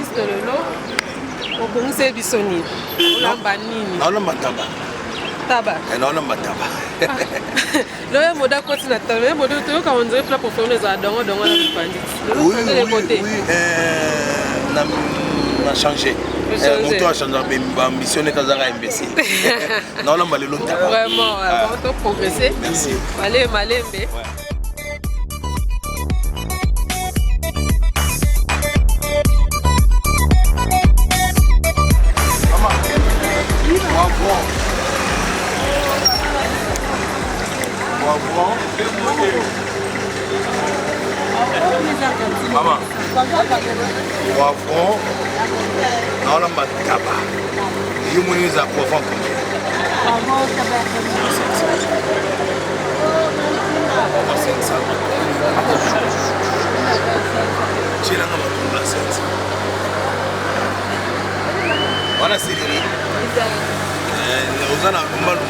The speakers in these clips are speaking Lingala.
artiste lelo okongise bisoni olamba nini naolamba taba taba naolamba taba loye moda koti na taba moda toyoka on dirait plat préféré les adongo dongo na bipandi oui on a changé mon tour a changé mais ambition est kazanga imbécile naolamba lelo taba vraiment on peut progresser merci allez malembe Maman, poivron, non la mataba. Je me dis à poivron combien? J'ai la maman la scène. Voilà c'est lui. Vous en avez mal.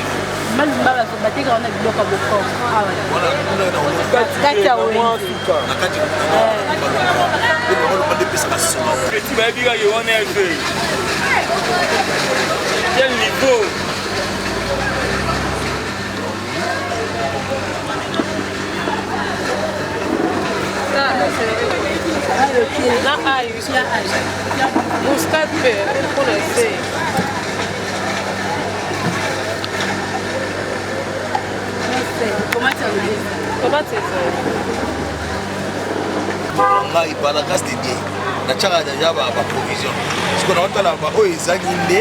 Malumba va se battre quand on a du bloc à beaucoup. Ah ouais. Voilà, on a Katia tu vas dire que on est un peu. Quel niveau? Comment c'est ça? Il parle à casse de bien. La tchara déjà va provision. Ce qu'on entend là-bas, oh ils zanguindé,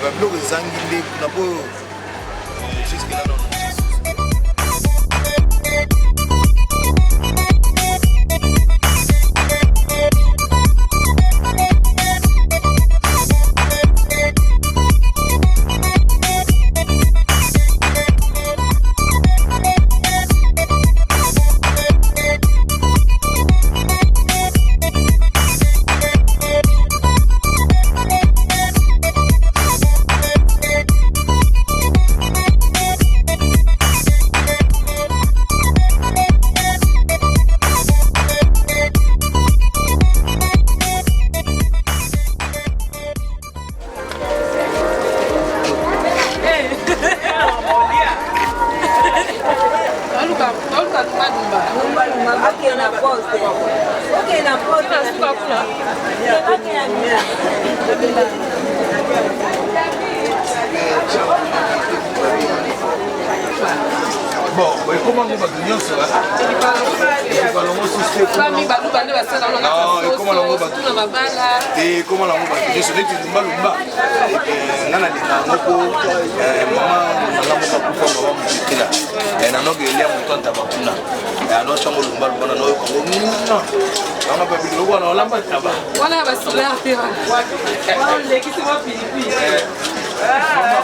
va bloquer zanguindé pour la peau. Jusque là non. Bon, comment on va gagner ça? Et comment on va gagner ça?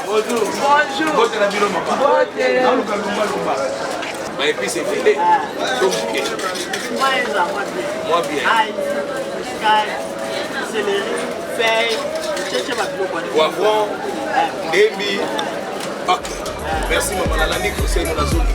Bonjour. Et puis c'est fait. Moi bien. Céleri, feuille, poivron, demi. Ok. Merci maman. La lande conseil mon azuli.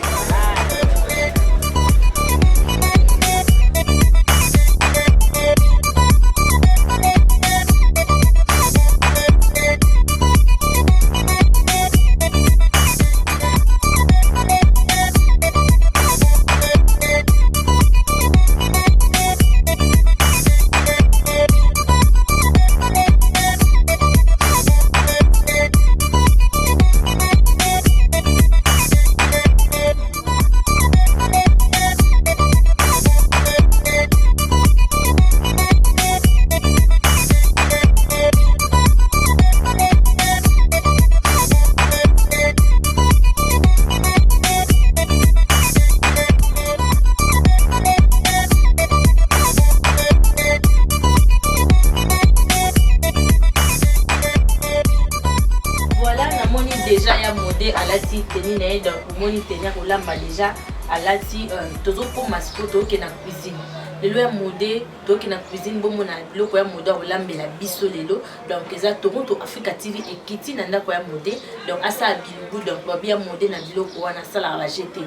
donc moni tenir olamba déjà alati tozo pour mascoto qui na cuisine lelo ya modé to qui na cuisine bomo na biloko ya modé olambela biso lelo donc eza Toronto Africa TV ekiti na ndako ya modé donc asa bilugu donc babia modé na biloko wana sala va jeter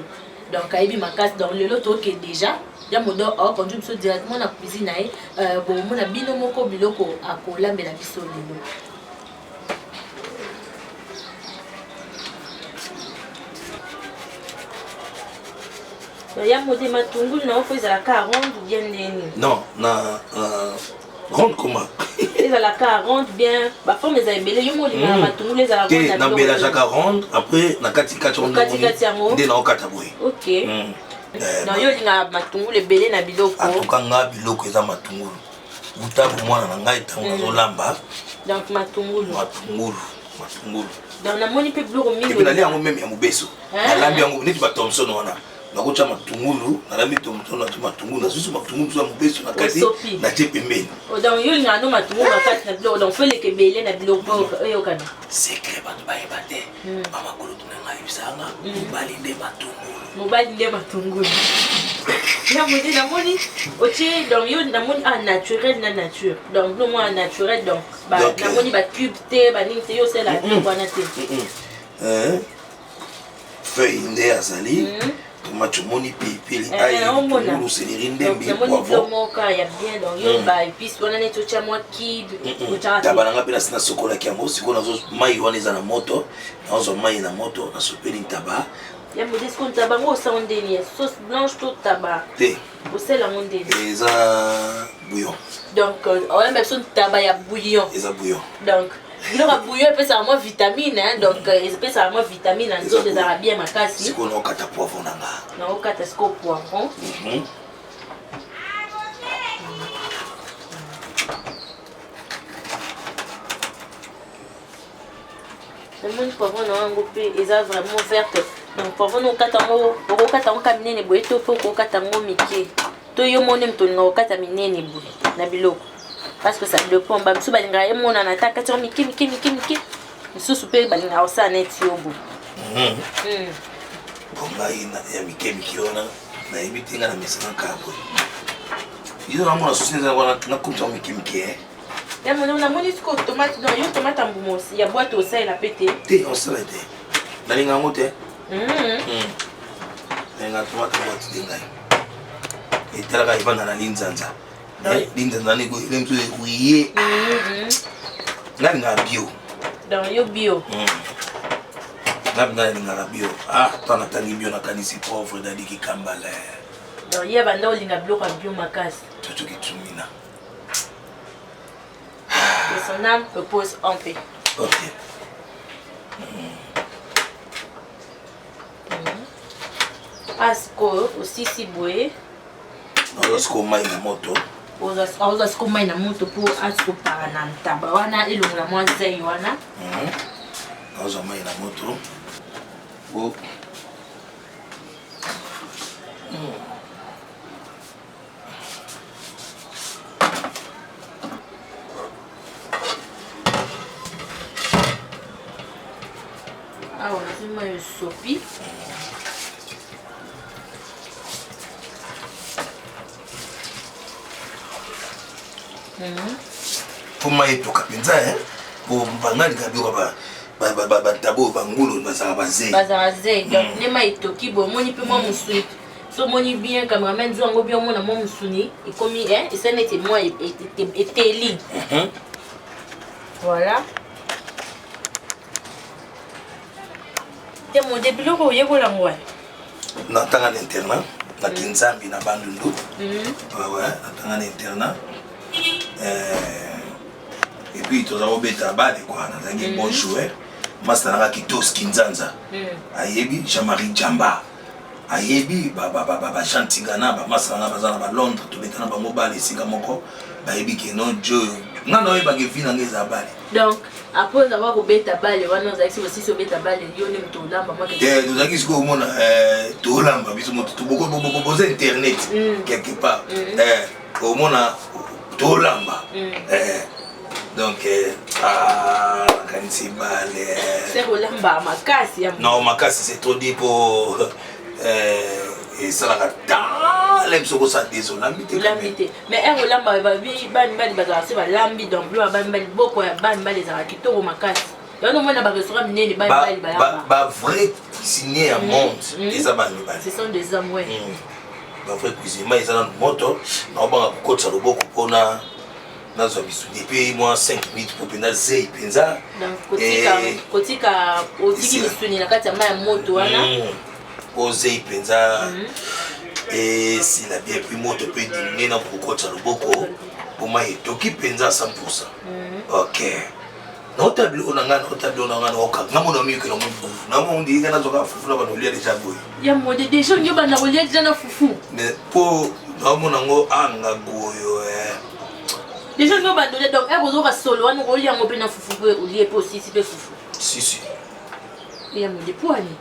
donc aibi makasi donc lelo to que déjà ya modo aokondu biso directement na cuisine na ye bomona bino moko biloko akolambela biso lelo. Ya moto matungulu na ofo ezalaka ronde ou bien neni? Non, ronde comment? Ezalaka ronde bien, ba forme eza ebele yo molinga matungulu ezalaka ronde. Te na bela jaka ronde après na kati ronde. Nde na okata boye. OK. Na yo linga matungulu ebele na biloko. Atuka nga biloko eza matungulu. Utabu mwana na ngai tango nazolamba. Donc matungulu. Donc na moni pe biloko mingi. Et puis nali yango même ya mobeso. Nalambi yango neti ba Thompson wana. Nakocha matungulu, nalambi Thompson na matungulu, na susu matungulu za mobeso na kati na tie pembeni. Donc yo linga no matungulu na kati na biloko donc fele ke ebele na biloko oyo kana. Secret ba ba te. Mama kolo tunanga ibisanga, mobali nde matungulu. Mobali nde matungulu. Ya modi na moni otie donc yo na moni naturel na nature. Donc no moi naturel donc ba na moni ba cube te ba nini te yo c'est la bwana te. Feuille nde azali. Tomate moni pili aïe pour céleri ndembi poivron moka ya bien donc yo ba épice wana neto cha moi kid ucha tabalanga pena sina sokola kiango sikona zo mai wana za na moto na zo mai na moto na sopeli taba ya modeste kon taba ngo sa ondeni sauce blanche tout taba te au sel la ondeni eza bouillon donc on a besoin de taba ya bouillon eza bouillon donc il aura bouillon peut ça moins vitamine hein donc il peut ça moins vitamine en zone des arabiens makasi sikona okata poivron nanga na okata sko poivron le monde poivron na ngo pe eza vraiment verte donc poivron no kata ngo kamine boye to po ko kata ngo mike to yo mone mto ngo kata minene boye na biloko parce que ça le pont ba msu balinga emona na ta kata mike msusu pe balinga osa neti yobo konga ina ya mike ona na ebitinga na misana kabo izo na mona susinza wana na kumta mike ya mona na moni ko tomate no yo tomate mbumosi ya boîte au sel la pété te on sala te na linga ngote linga tomate boîte dinga itala ibana na linzanza linzanza ni go ile mtu kuiye na linga bio dans yo bio na linga bio tana tangi bio na kanisi pauvre dali ki kambala donc ya banda olinga bio ka bio makasi toto ki tumina que son âme repose en paix. Ok. Asko aussi si boé. Asko mai na moto. Asko mai na moto pour asko para na taba wana ilunga mwa zai wana. Asko mai na moto. Oh. Ah, on a une sopi. Pour moi, il faut que pour bangal kabiro ba tabo bangulu bazara bazé. Bazara zé. Donc les maïtoki bon moni pe moi musuni. So moni bien cameraman zo ngo bien mona mo musuni et comme et ça n'était moi était li. Voilà. Mon début ko yekola ngwa na tanga l'internat na Kinzambi na Bandundu ouais na tanga l'internat et puis tous a obeta bale quoi na zangi bon joueur master na Kitos Kinzanza ayebi Jean-Marie Jamba ayebi ba chantingana ba master na bazana ba Londres to betana ba mobile singa moko bayebi ke no joy na no yeba ke fina ngeza bale donc après avoir obeta balle wana ozaki aussi obeta balle yo ne mtolamba moi que nous aki siko mona tolamba biso moto toboko bobo internet quelque part au mona tolamba donc kanisi balle c'est olamba makasi ya non makasi c'est trop dit pour et ça la dans les pseudo ça désolé l'ambité mais olamba ba bi ban bazala c'est ba lambi donc lo ban boko ya ban les arakito makasi ya no mona ba restaurant minene ba vrai signé à monde des abandonnés ce sont des hommes ouais ba vrai cuisine mais ça moto na ba ko tsa loboko pona na zo bisu depuis moi 5 minutes pour pena zei penza donc kotika otiki bisuni na kati ya mai moto wana o zei penza et si la bien puis moto peut diminuer na ko tsa loboko pour mai toki penza 100%. OK. No tableau on a oka ngamona mi ke no mbu na mo ndi kana zoka fufu na banolia déjà boy ya mode déjà nyo bana kolia déjà na fufu mais po ngamona ngo anga goyo déjà nyo banolia donc e bozo ka solo wana kolia ngo pe na fufu pe olie pe aussi si pe fufu si ya mode poani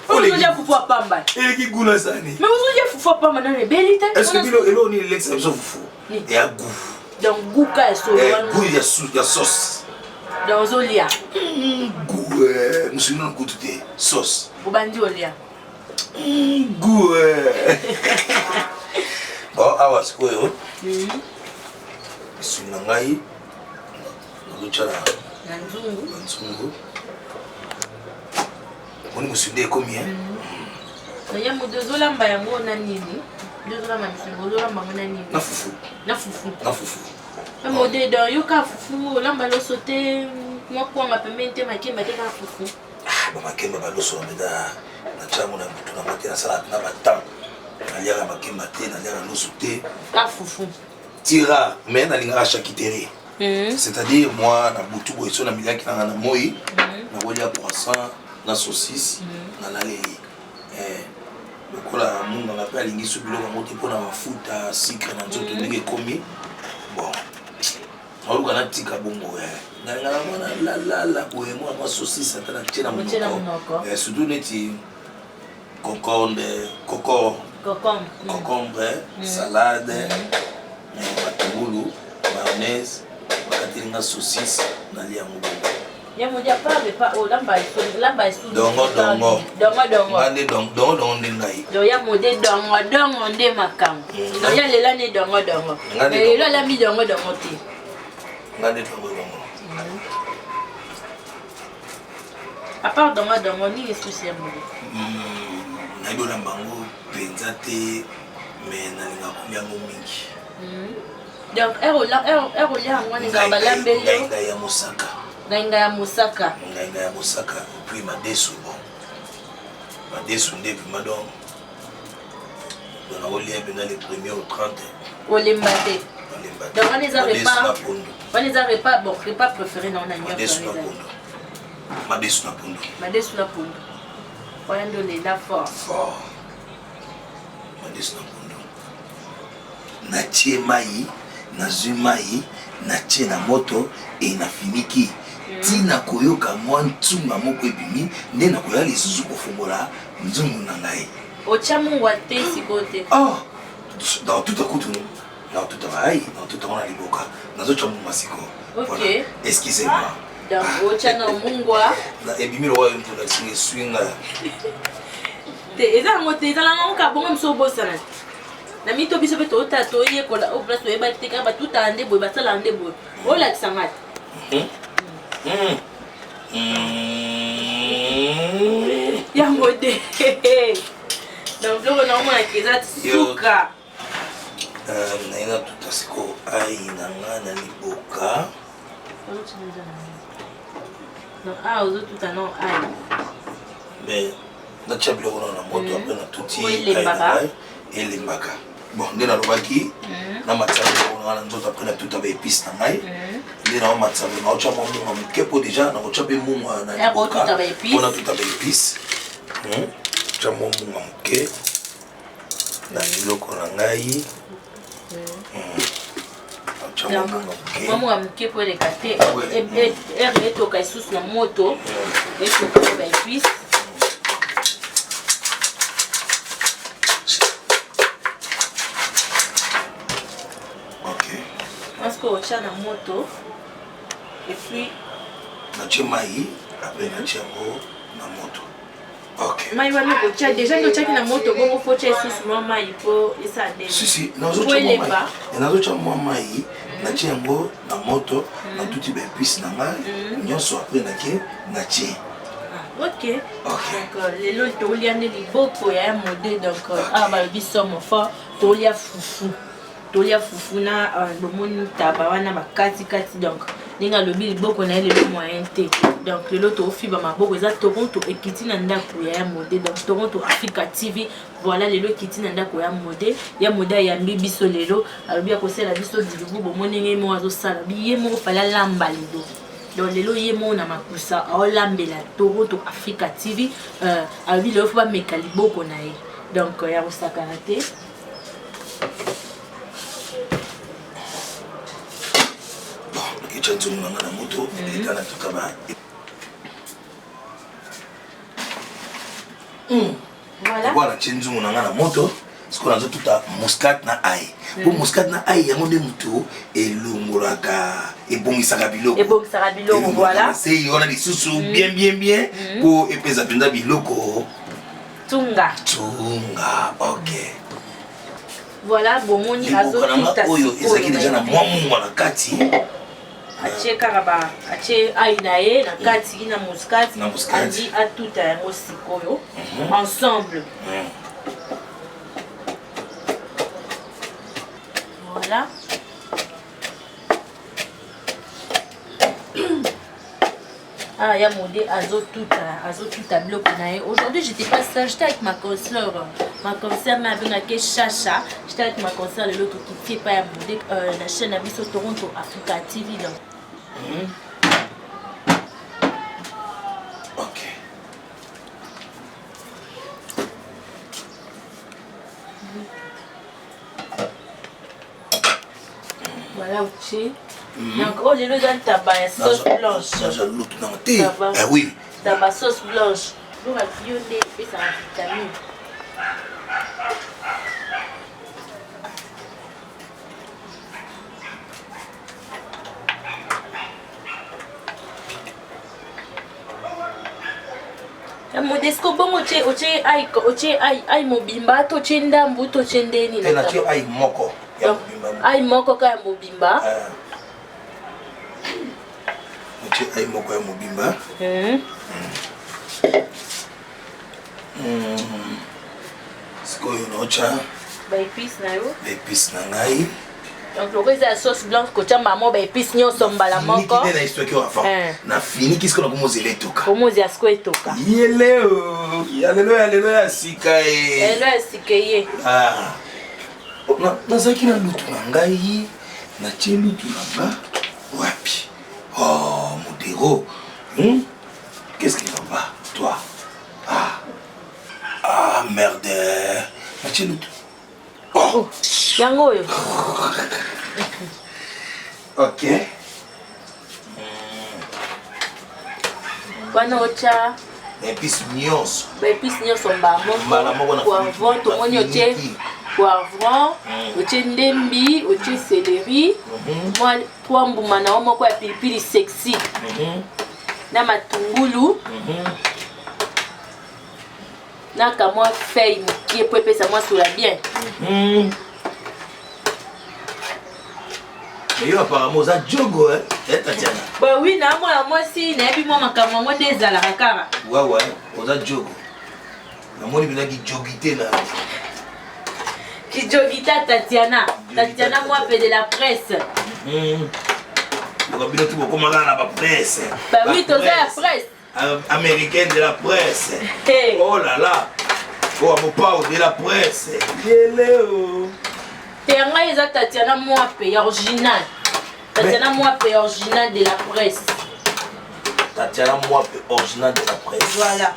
on ya fufu pamba et qui goûte ça ni mais on ya fufu pamba na rebelite est-ce que bilo elo ni l'exception fufu et à goût donc gouka et solo goût ya sauce dans olia goût monsieur non goût de sauce bobandi olia goût bon awa sikoyo sina ngai lucha na nzungu on musinde combien ya mudozo lamba yango na nini dozo lamba msingo lamba ngona nini na fufu mode do yoka fufu lamba lo sauté moi kwa mapembe makemba te ka fufu ba makemba ba lo so meda na changu na mtu na mate na salade na batan na liara makemba te na liara lo sauté ka fufu tira mais na linga charcuterie c'est-à-dire moi na butu bo so na miliaki na moi na wolia croissant na saucisse na laleli lokola mungu ngape alingi so biloko moto mpona mafuta sucre na nzoto ndenge komi bon oluka na tika bongo ngalinga na mwana la boye mwa saucisse ata na tena monoko surtout neti concombre salade matungulu mayonnaise bakatilinga saucisse na lia mobongo ya moja pa o lamba isu dongo ngande dongo ndengai do ya mode dongo nde makam do ya lela ne dongo lela la mi dongo te ngande dongo à part dongo ni souci ya mode na do lambango penza te mais na linga kumyango mingi donc ero ya ngwana za balambelo ya Mosaka Ngainga ya Mosaka puis madesu bon madesu nde puis madon on a lié bien les premiers au 30 olembate donc on les a repas bon repas préféré na on a madesu na pondo voilà ndo les là fort madesu na pondo na tie mai na zumai na tie na moto et na finiki tina koyoka mwa ntunga moko ebimi nde na koya lisusu kofongola nzungu na ngai ochamu wa te sikote dans tout à coup dans tout à vai dans tout à liboka nazo chamu masiko ok excusez-moi donc ochana mungwa na ebimi lo wa mtu na singe swinga te eza ngote eza la nka bongo mso bosana na mito biso pe to tato ye kola o place e ba te ka ba tout ande boy ba sala ande boy o la kisangata ya mode donc loko na mona keza suka na ina tutasiko ai na ngana liboka donc ozo tout non ai mais na chablo na moto après na tuti elembaka bon nde nalobaki na matsango na nzoto après na tout aba épice na ngai nde na matsango na ocha munga moke po déjà na ocha be munga na liboka pona tout aba épice ocha munga moke na biloko na ngai ocha munga moke munga moke po le kate etoka isusu na moto etoka ba épice parce que on na moto et puis na chemai après na chemo na moto ok mai wana ko cha déjà ndo chaki na moto bongo faut cha sous mama il faut isa de si nazo chemo mai nazo chemo mai na chemo na moto na tuti be piste na ngai nyonso après na ke na che Ok. Donc, les lots de Oliane Liboko, il y a un modèle. Donc, ah, bah, le somme fort, Tolia Foufou. Tolia Foufou, na, le monde tabawana, ma kati. Donc, ninga lobi Liboko, na, le moyen T. Donc, le lot de Fiba, ma boko, ça, Toronto et Kitty Nanda, il y a un modèle. Donc, Toronto Africa TV, voilà les lots Kitty Nanda, il y a un modèle. Il y a un modèle, il y a un bibiso, les lots. Alors, bien, c'est la biso du groupe, mon ninga, moi, ça, bien, moi, fallait lamba, les lots. Donc les lots yemo na makusa olambela Toronto Africa TV abi le faut pas mekalibo konae donc ya osakaraté bon kitchenzo ngana moto etana tukaba voilà chenzo ngana moto siko nazo tuta muscat na ai pour muscat na ai yango nde mutu elongolaka ebongisaka biloko voilà c'est on a des sous bien pour epesa penda biloko tunga ok voilà bomoni azo tuta oyo ezaki déjà na mwa na kati ache karaba ache ai na ye na kati na muscat andi atuta yango sikoyo ensemble voilà. Ah, il y a mon dé, azo tout à bloc. Aujourd'hui, j'étais pas sage, j'étais avec ma consoeur. Ma consoeur m'a vu que Chacha. J'étais avec ma consoeur, l'autre qui fait pas la chaîne à sur Toronto Africa TV. Ok. Voilà, ok. Donc, oh, j'ai le tabac, sauce blanche. Ah oui. Tabac, sauce blanche. Nous, la violet, et ça a vitamine. Modesco bon oche ai mobimba to chenda mbuto chendeni na tabac. Ai moko. Ai moko ka mobimba. Oche ai moko ya mobimba. Sikoyo nocha. Ba épice na yo. Ba épice na ngai. Donc le la sauce blanche que tu as maman ba épice nyo sombala moko. Ni na histoire ko avant. Na fini qu'est-ce qu'on a commencé les toka. Comment ya sko etoka. Yeleo. Ya sika e. Elo sikeye. Ah. Nazaki na lutu na ngai. Na tie lutu na nga. Wapi. Oh, Modero. Qu'est-ce qui va pas, toi? Ah, merde. Na tie lutu. Oh, yango yo. Ok. Wana ocha. Épice nyonso. Ba épice nyonso mbala moko. Poivron, to moni oche. Poivron, oche ndembi, oche céleri. Moi trois mbuma na moko ya pilipili sexy. Na matungulu. Na kamwa feuille qui peut pesa moi sur la bien. Mais yo apparemment ça jogo Tatiana. Bah oui, na moi si na bi moi makamwa moi des ala kara. Ouais, oza jogo. Na moni bina ki jogité na. Qui jogita Tatiana. Tatiana moi fait de la presse. Donc bino tu comment na ba presse. Bah oui, toi la presse. Américaine de la presse. Hey. Oh là là. Oh mon pao de la presse. Yeleo. Teranga eza Tatiana moi pe original. Tatiana moi pe original de la presse. Tatiana moi pe original de la presse. Voilà.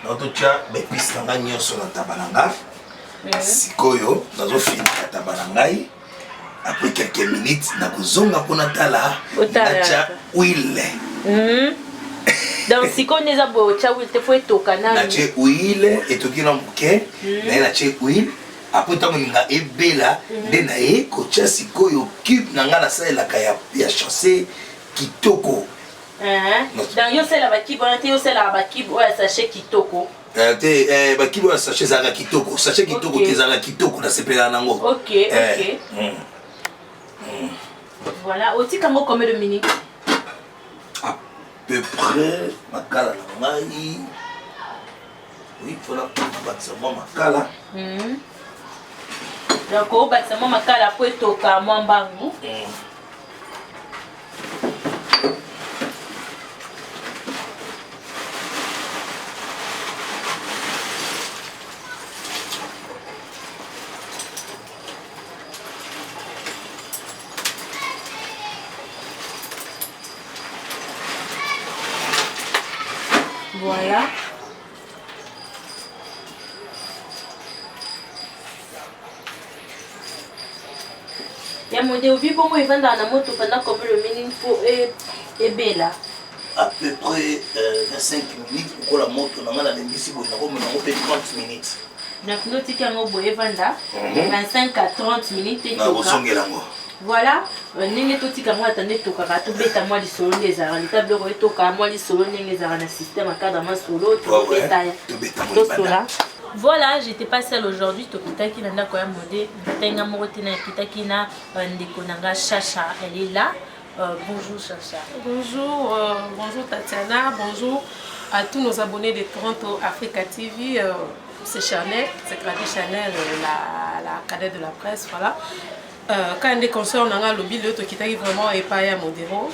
Naotocha bepisi nanga nyonso na tabalanga. Sikoyo nazofina tabalangai. Après quelques minutes nakozonga pona tala nacha huile. Donc si on est à boire huile te faut etoka na. Nacha huile etoki na muke na nacha huile. Après tant nga ebela nde na ye kocha sikoyo cube nanga na sala ka ya chasser kitoko. Donc yo c'est la bakibo, yo c'est la bakibo ya sachet kitoko. Te bakibo ya sachet za kitoko, sachet kitoko te za kitoko na sepela nango. OK. Voilà, au tikango combien de minutes? À peu près makala na ngai. Oui, faut la battre moi makala. Donc au battre moi makala po etoka moi mbangu. Voilà. Il y a mon début pour moi, il va dans la moto pendant combien de minutes pour et bella. À peu près 25 minutes pour la moto, on a des bici pour 30 minutes. Donc nous tikanga boye vanda 25 à 30 minutes et voilà, n'engé tout tikanga attendez tout kaka tout bêta moi du solo des arts, les tables de tout kaka moi du solo n'engé zara na système à cadre ma solo tout bêta ya. Voilà, j'étais pas seule aujourd'hui. Tokita qui nanda koya modé, tenga morote na kita qui na ndeko nanga Chacha, elle est là. Bonjour Chacha. Bonjour, bonjour Tatiana, bonjour à tous nos abonnés de Toronto Africa TV. C'est Chanel, c'est Claudie Chanel, la cadette de la presse, voilà. Quand des concerts, on a le bilan qui est vraiment épais à Modéro.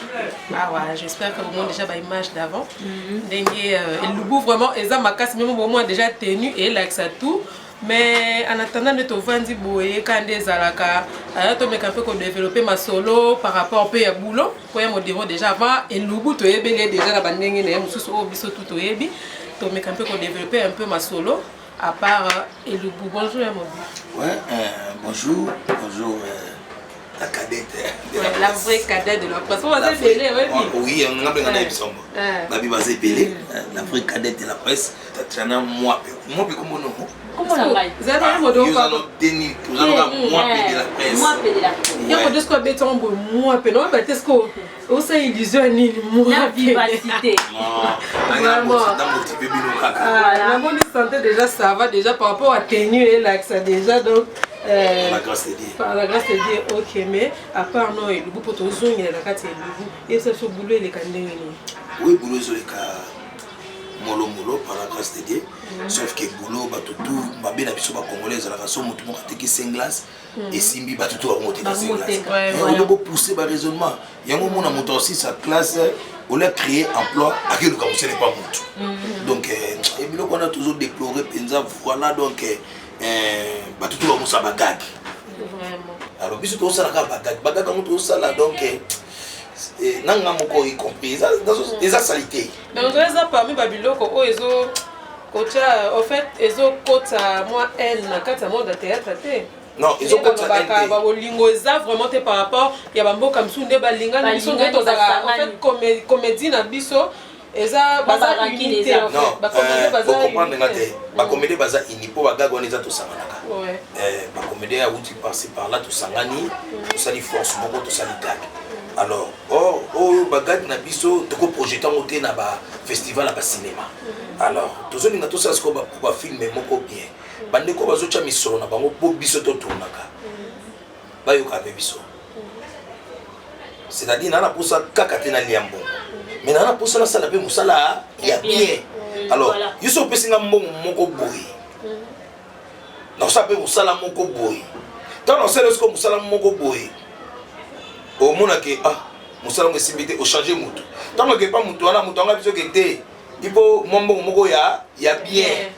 Ah ouais, j'espère que vous avez déjà une image d'avant. Et le bout vraiment, ils ont ma casse, même au moins déjà tenu et là ça tout. Mais en attendant de te vendre, quand des alaka, tu me un peu développer ma solo par rapport au pays boulot. Pour Modéro déjà avant et le bout tu es déjà la bande n'engé ne mususu au biso tout au yebi. Tu me un peu développer un peu ma solo. À part Eloubou, bonjour Mobi. Ouais, bonjour, la cadette. La vraie cadette de la presse. On va s'épeler, oui. On a besoin d'un sombre. On va s'épeler, la vraie cadette de la presse. Tatiana, moi, comment non? Comment on a vous avez un modèle quoi? Vous avez un moi de la presse. Moi de la presse. Il y a un modèle qui est béton, moi, mais non, mais qu'est-ce qu'on a illusion ni moi. La vivacité. Vraiment. La bonne santé déjà ça va déjà par rapport à tenue et là ça déjà donc. La grâce de Dieu. Par la grâce de Dieu, ok, mais à part non, il faut que tu aies la carte et ça se boulot les candés. Oui, boulot sur les cas. Molo par la grâce de Dieu. Sauf que boulot batutu mabe na biso ba congolais la façon mutu mo kateki singlas et simbi batutu ba monter dans singlas. On doit pousser ba raisonnement. Yango mona moto aussi sa classe on a créé emploi à qui le commencer n'est pas mutu. Donc et biloko on a toujours déploré penza voilà donc batutu ba musa bagag. Vraiment. Alors biso to sala ka bagag moto sala donc nanga moko y compris ça salité. Donc ça parmi babiloko o ezo kocha en fait ezo kota moi elle na kata monde théâtre té. Non, ils ont kota elle. Ba bolingo eza vraiment té par rapport ya bamboka msunde balinga na biso ndeto za en fait comédie na biso eza baza unité en fait. Ba comédie baza comprendre ngate. Ba comédie baza inipo bagaga on eza to sanganaka. Ouais. Ba comédie a outil passer par là to sangani, to sali force moko to sali tag. Alors, bagage na biso toko projeter monter na ba festival à cinéma. Alors, tous les ngato ça ce qu'on va filmer moko bien. Bande ko bazo cha misolo na bango po biso to tournaka. Ba yo ka biso. C'est-à-dire na pour ça kakate na liambo. Mais na pour ça na sala pe musala ya bien. Alors, yo so pesinga moko boy. Na ça pe musala moko boy. Tant on sait ce que musala moko boy. Au monde que nous sommes possibilité au changer mutu. Tant que pas mutu ana mutu anga biso kete. Il faut moko ya bien.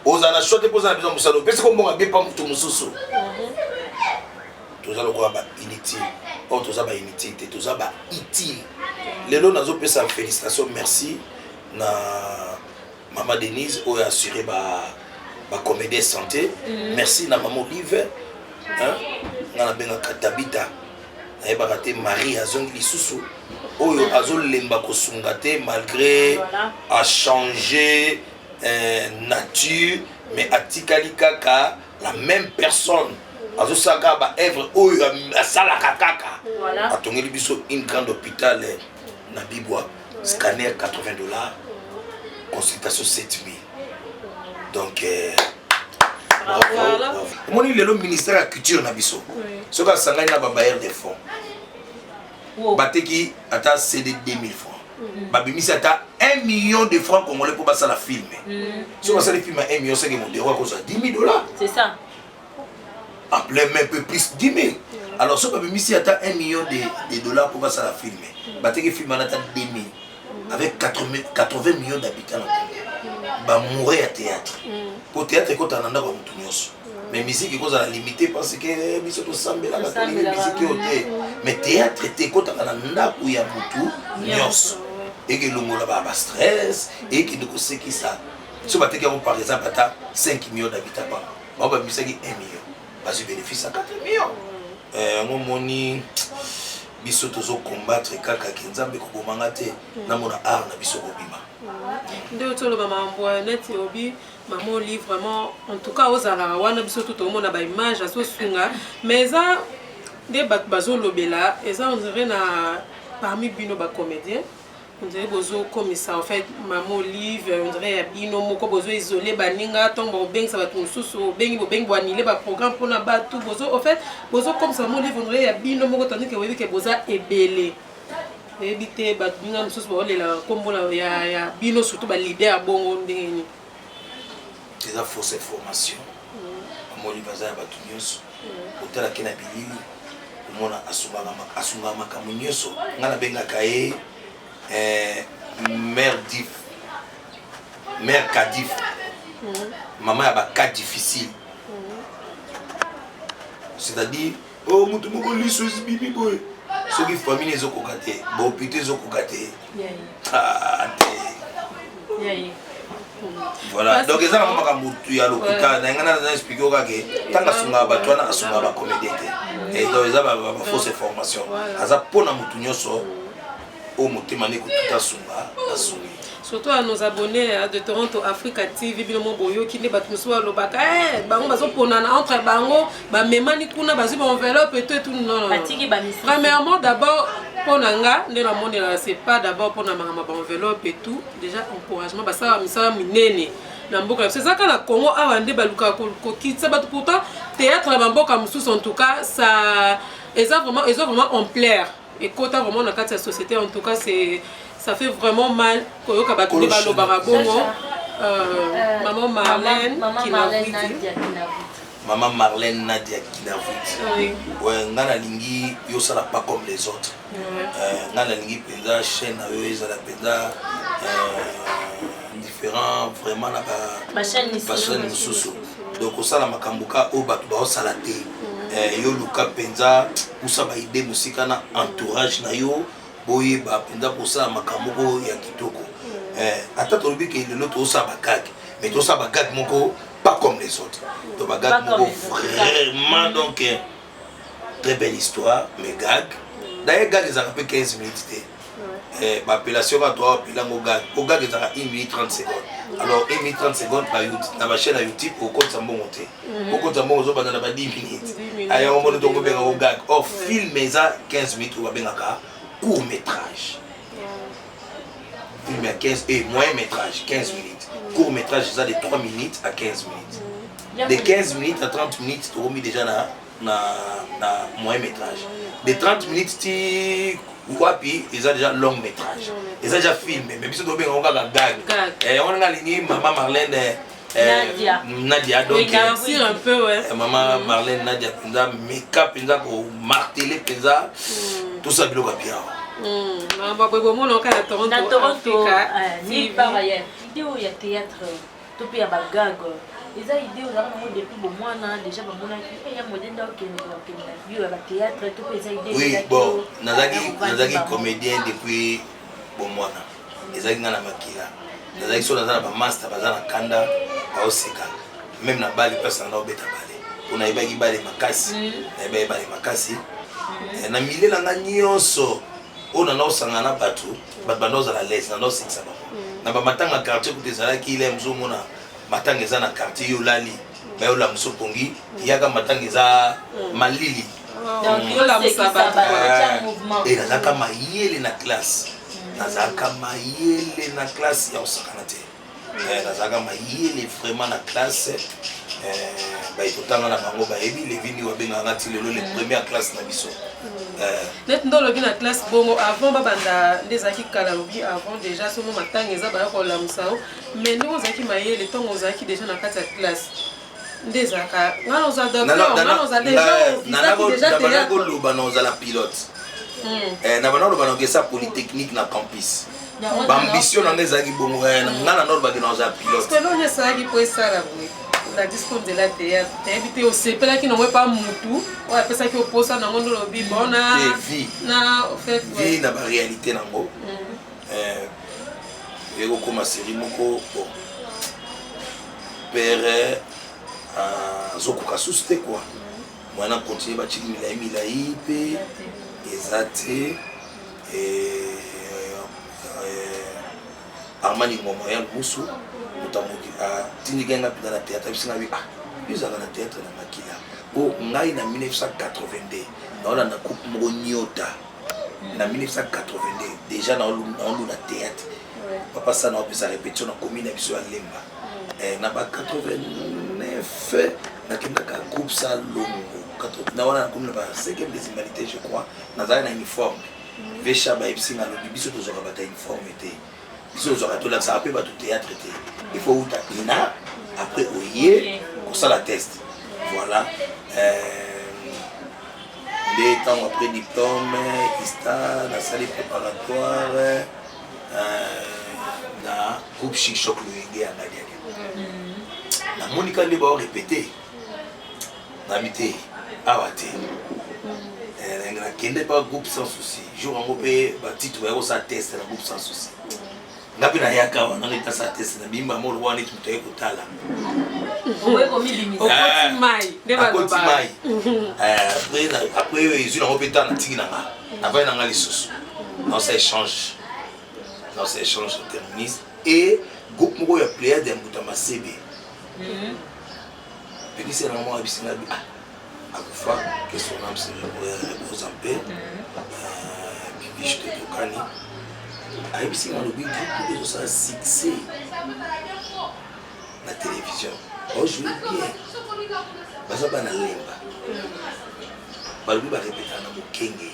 Aux ana choté pour ça besoin musalo. Parce que mon bien pas mutu mususu. Tous allons quoi ba inutile. Tous ça ba inutile, tous ça ba utile. Les lots nazo pesa félicitations merci na maman Denise qui a assuré ba comédie santé. Merci na maman Olive. Hein? Na benga Katabita. Marie azongi lisusu oyo azolemba kosunga te malgré a changé nature mais atikali kaka la même personne azosaka ba œuvre oyo asala kaka atongeli biso une grande hôpital na Bibwa scanner 80 $, consultation 7 000. Donc, bravo. Mon il est le ministère de la Culture na biso. Ce que ça gagne na bailleur des fonds. Bateki ata CD 2000 francs. Babimisi ata 1 million de francs congolais pour passer la film. Si on le film à 1 million, c'est que mon devoir cause 10 000 $. C'est ça. En plein même peu plus 10 000. Alors si on babimisi ata 1 million de dollars pour passer la film. Bateki film ata 2 000 avec 80 millions d'habitants. Bah mourir à théâtre. Pour théâtre quand on a dans mutunyoso. Mais musique cause à la limiter parce que biso to sambela la musique oté. Mais théâtre était quand on a ndako ya mutu nyos. Et que le mot là bas stress et que nous sait qui ça. Si on battait par exemple à 5 millions d'habitants par. On va musique 1 million. Bah je bénéficie à 4 millions. Mon moni biso tozo combattre kaka kinzambe ko bomanga te na mona art na biso ko bima. Nde tolo mama mboya net obi maman livre vraiment en tout cas aux ala wana biso tout au monde na ba image aso sunga mais ça des bat bazo lobela et ça on dirait na parmi bino ba comédien on dirait bozo comme ça en fait maman livre on dirait bino moko bozo isolé baninga tombo beng ça va tout sous beng bo annuler ba programme pour na ba tout bozo en fait bozo comme ça maman livre on dirait bino moko tandis que oui que boza ebele éviter batminga mususu baolela kombo ya bino surtout ba leader bongo ndenge des fausses informations amoli bazaya batu nyonso otala kena bilili omona asunga makambo nyonso ngana bengaka ye mère Kadif maman ya ba cas difficile c'est-à-dire oh mutu moko liso bibi boy ceux qui famille les okokaté bon pité zokokaté voilà donc ça on va mutu ya l'hôpital na ngana na expliquer au gars tanga sunga batwana asunga ba comédien et donc ça va fausse information aza pona mutu nyoso au motema ne ko tout asunga asunga. Surtout à nos abonnés de Toronto Africa TV biloko boyo ki ne batmuso lobaka bango bazo ponana entre bango ba memani kuna bazu ba enveloppe et tout non Batiki ba misi. Premièrement d'abord ponanga ne la monde c'est pas d'abord pona mama ba enveloppe et tout déjà encouragement ba ça misala minene na mboka c'est ça quand la Congo a wande baluka ko kitsa bat pourtant théâtre la mboka mususu en tout cas ça ils ont vraiment ampleur et quand vraiment dans la société en tout cas c'est ça fait vraiment mal koyoka batuli balobaka bongo maman Marlène Nadia Kinavut ouais ngana lingi yo sala pas comme les autres ngana lingi penza chaîne yo ezala penza différent vraiment na ba chaîne mususu donc osala makambuka o batu ba osala te yo luka penza usaba idée musika na entourage na yo boye ba penda pour ça makamoko ya kitoko ata tolobi ke le loto sa bagag mais to sa bagag moko pas comme les autres to bagag moko vraiment donc très belle histoire mais gag d'ailleurs gag ça fait 15 minutes ba appellation à toi pilango gag au gag ça 1 minute 30 secondes alors 1 minute 30 secondes par YouTube na ma chaîne YouTube au compte ça monter au compte ça monter zo na ba 10 minutes aya on monte to ko benga au gag au film ça 15 minutes ou ba benga court métrage. Film à 15 et moyen métrage 15 minutes. Court métrage ça de 3 minutes à 15 minutes. De 15 minutes à 30 minutes tu as mis déjà na moyen métrage. De 30 minutes tu vois puis ils ont déjà long métrage. Ils ont déjà filmé mais si tu bien on regarde gag. Et on a ligné maman Marlène Nadia donc un peu ouais. Maman Marlène Nadia Pinza make-up Pinza pour marteler Pinza tout ça bilo bien. On va voir mon cas à Toronto. Dans Toronto, ni par ailleurs. Idée où il y a théâtre, tout pays à bagag. Les idées où on a depuis bon mois déjà bon mois il y a modèle donc qui a vu à théâtre tout pays idée. Oui bon, nazaki comédien depuis bon mois na. Ezaki na makila. Nazaki so nazana ba master bazana kanda ba oseka. Même na bali personne na obeta bali. On a ibaki bali makasi. Na ibaki bali makasi. Na mile na nyonso ona na osangana batu banoza la laisse na no siksa ba na ba matanga quartier ko tezala ki ile mzumu na matanga za na quartier yo lali ba yo la msopongi yaka matanga za malili donc yo la musaba et la kama yele na classe nazalaka mayele na classe ya osakana te nazalaka mayele vraiment na classe baekotanga na bango bayebi levini babengaka ti lelo les premières classes na biso net ndo olobi na classe bongo avant babanda nde ezalaki kala lobi avant déjà somo matanga eza baya kolamusa o mais ndenge ozalaki mayele ntongo ozalaki déjà na kati ya classe nde ezalaka ngana oza docteur ngana oza déjà koloba na ozala pilote na bana oloba na okesa polytechnique na campus baambition nanga ezalaki bongo ngana na olobaki na ozala pilote elongo esalaki po esala boye la discours de la théâtre tayebi te osepelaki nango epa mutu oyo apesaki oposa nango ndo lobi bon na fait vie na baréalité nango ekokoma série moko bon père azokoka susu te kua mwana continue baciki milai mpe eza te Armani Ngoma ya musu mutamuki tindika nga pina na théâtre bisinga bi bizaka na théâtre na makila o ngai na 1982 naona na coupe moko nyota na 1982 déjà na olu na théâtre papa ça na opesa répétition na commune ya biso ya Lemba na ba 89 na kindaka groupe ça longo na wana na commune ba 5e décimalité je crois na za na uniforme vesha ba bisinga lo biso tozoka bata uniforme te biso tozoka to la ça appelle ba tout théâtre te il faut uta ina après oyer pour ça la test voilà des temps après diplôme ista la salle préparatoire na groupe Chic Choc Loenge à Nadia na Monica Liba répété na mité awate na kende pas groupe sans souci jour en groupe ba titre ya sa test na groupe sans souci ngapi na yaka wana ngita sa test na bimba mo lo wana kimteye kutala owe komi limite okoti mai ndeba okoti mai après ils ont répété na tiki nanga na va nanga lisusu on s'échange terminise et groupe moko ya player de Mbutama CB petit c'est vraiment abisinga bi akufa que son âme se repose en paix bibi je te tokani abisinga le but de ça succès la télévision aujourd'hui bien baza bana lemba balubi ba répéter na mokenge